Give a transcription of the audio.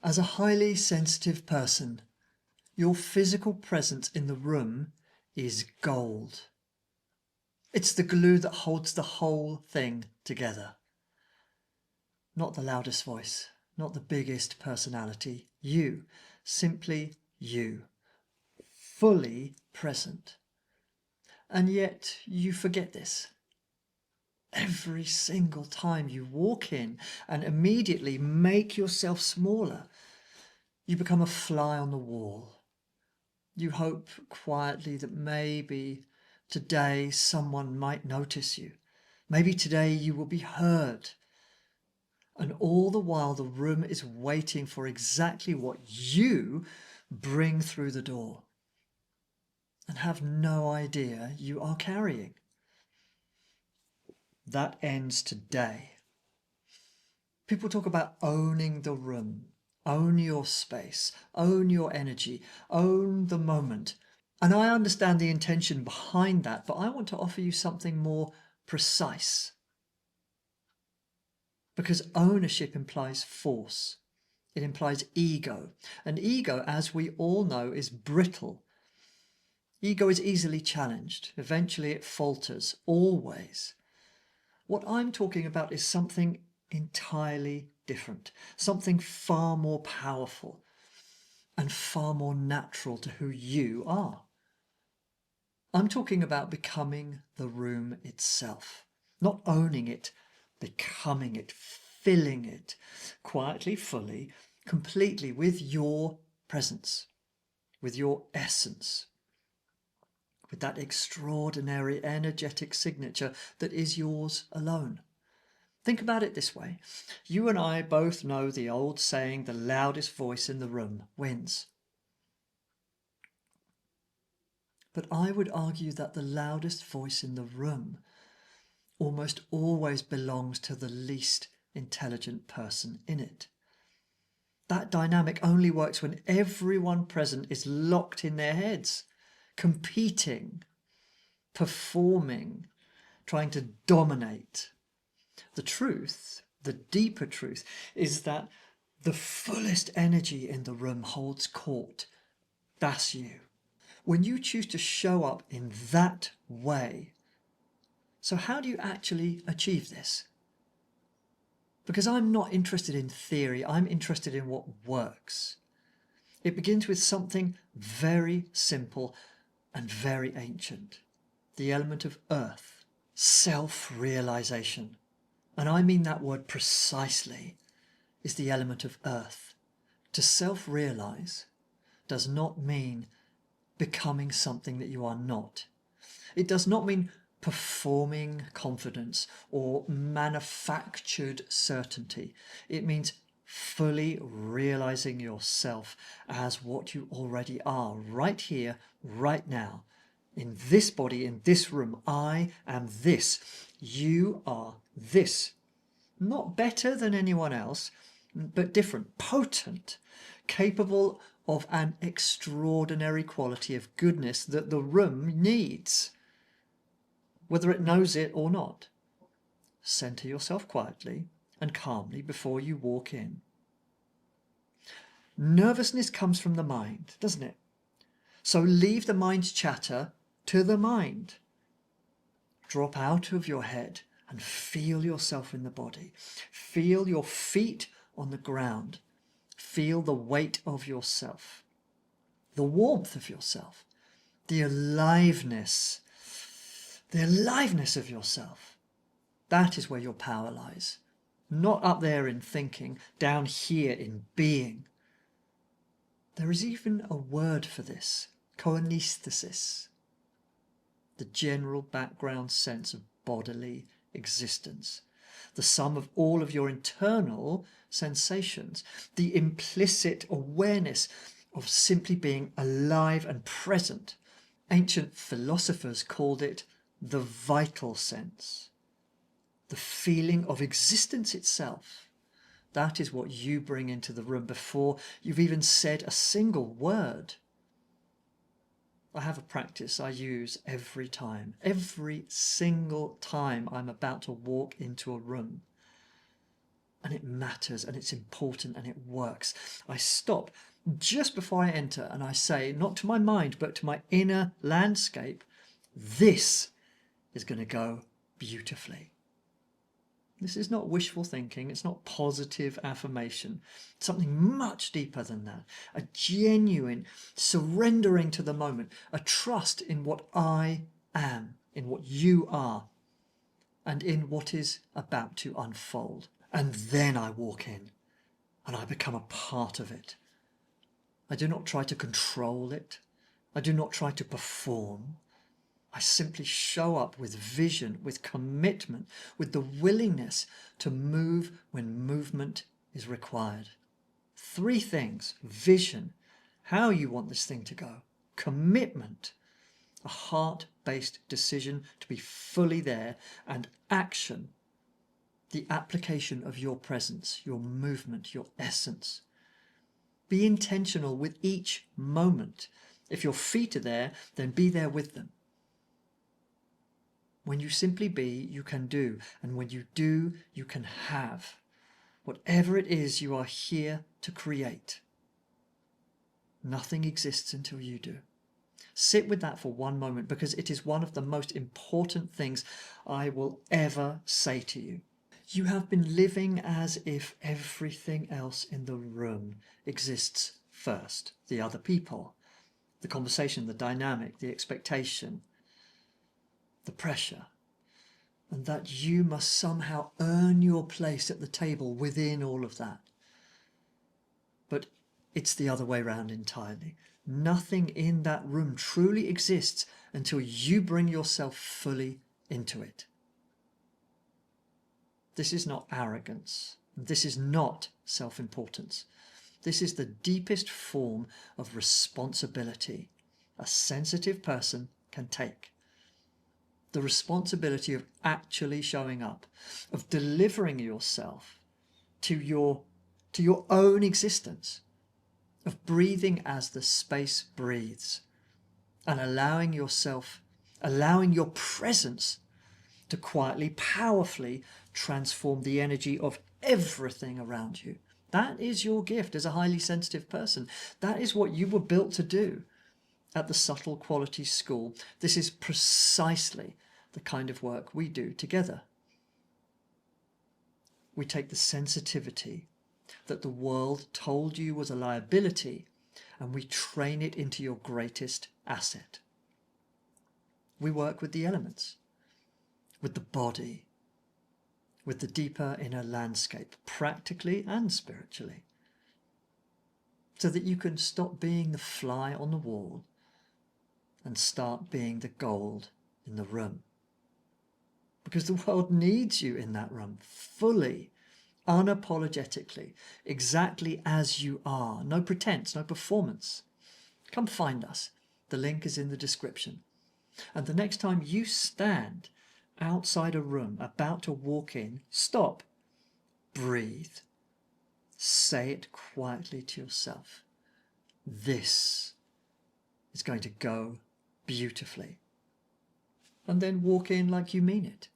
As a highly sensitive person, your physical presence in the room is gold. It's the glue that holds the whole thing together. Not the loudest voice, not the biggest personality. You, simply you, fully present. And yet you forget this. Every single time you walk in and immediately make yourself smaller, you become a fly on the wall. You hope quietly that maybe today someone might notice you. Maybe today you will be heard. And all the while the room is waiting for exactly what you bring through the door and have no idea you are carrying. That ends today. People talk about owning the room, own your space, own your energy, own the moment. And I understand the intention behind that, but I want to offer you something more precise. Because ownership implies force. It implies ego. And ego, as we all know, is brittle. Ego is easily challenged. Eventually it falters, always. What I'm talking about is something entirely different, something far more powerful and far more natural to who you are. I'm talking about becoming the room itself, not owning it, becoming it, filling it, quietly, fully, completely with your presence, with your essence, with that extraordinary energetic signature that is yours alone. Think about it this way. You and I both know the old saying, the loudest voice in the room wins. But I would argue that the loudest voice in the room almost always belongs to the least intelligent person in it. That dynamic only works when everyone present is locked in their heads, competing, performing, trying to dominate. The truth, the deeper truth, is that the fullest energy in the room holds court. That's you. When you choose to show up in that way. So how do you actually achieve this? Because I'm not interested in theory, I'm interested in what works. It begins with something very simple and very ancient. The element of earth, self-realization. And I mean that word precisely, is the element of earth. To self-realize does not mean becoming something that you are not. It does not mean performing confidence or manufactured certainty. It means fully realizing yourself as what you already are, right here, right now. In this body, in this room, I am this. You are this. Not better than anyone else, but different, potent, capable of an extraordinary quality of goodness that the room needs, whether it knows it or not. Center yourself quietly and calmly before you walk in. Nervousness comes from the mind, doesn't it? So leave the mind's chatter to the mind. Drop out of your head and feel yourself in the body. Feel your feet on the ground. Feel the weight of yourself, the warmth of yourself, the aliveness of yourself. That is where your power lies. Not up there in thinking, down here in being. There is even a word for this, koanesthesis, the general background sense of bodily existence, the sum of all of your internal sensations, the implicit awareness of simply being alive and present. Ancient philosophers called it the vital sense, the feeling of existence itself. That is what you bring into the room before you've even said a single word. I have a practice I use every single time I'm about to walk into a room. and it matters and it's important and it works. I stop just before I enter and I say, not to my mind, but to my inner landscape, this is going to go beautifully. This is not wishful thinking. It's not positive affirmation. It's something much deeper than that. A genuine surrendering to the moment, a trust in what I am, in what you are, and in what is about to unfold. And then I walk in and I become a part of it. I do not try to control it. I do not try to perform. I simply show up with vision, with commitment, with the willingness to move when movement is required. 3 things: vision, how you want this thing to go; commitment, a heart-based decision to be fully there; and action, the application of your presence, your movement, your essence. Be intentional with each moment. If your feet are there, then be there with them. When you simply be, you can do. And when you do, you can have. Whatever it is you are here to create. Nothing exists until you do. Sit with that for one moment, because it is one of the most important things I will ever say to you. You have been living as if everything else in the room exists first. The other people, the conversation, the dynamic, the expectation, the pressure, and that you must somehow earn your place at the table within all of that. But it's the other way around entirely. Nothing in that room truly exists until you bring yourself fully into it. This is not arrogance. This is not self-importance. This is the deepest form of responsibility a sensitive person can take. The responsibility of actually showing up, of delivering yourself to your own existence, of breathing as the space breathes, and allowing your presence to quietly, powerfully transform the energy of everything around you. That is your gift as a highly sensitive person. That is what you were built to do. At the Subtle Qualities School, this is precisely the kind of work we do together. We take the sensitivity that the world told you was a liability, and we train it into your greatest asset. We work with the elements, with the body, with the deeper inner landscape, practically and spiritually, so that you can stop being the fly on the wall and start being the gold in the room. Because the world needs you in that room, fully, unapologetically, exactly as you are. No pretense, no performance. Come find us. The link is in the description. And the next time you stand outside a room, about to walk in, stop, breathe, say it quietly to yourself. This is going to go beautifully. And then walk in like you mean it.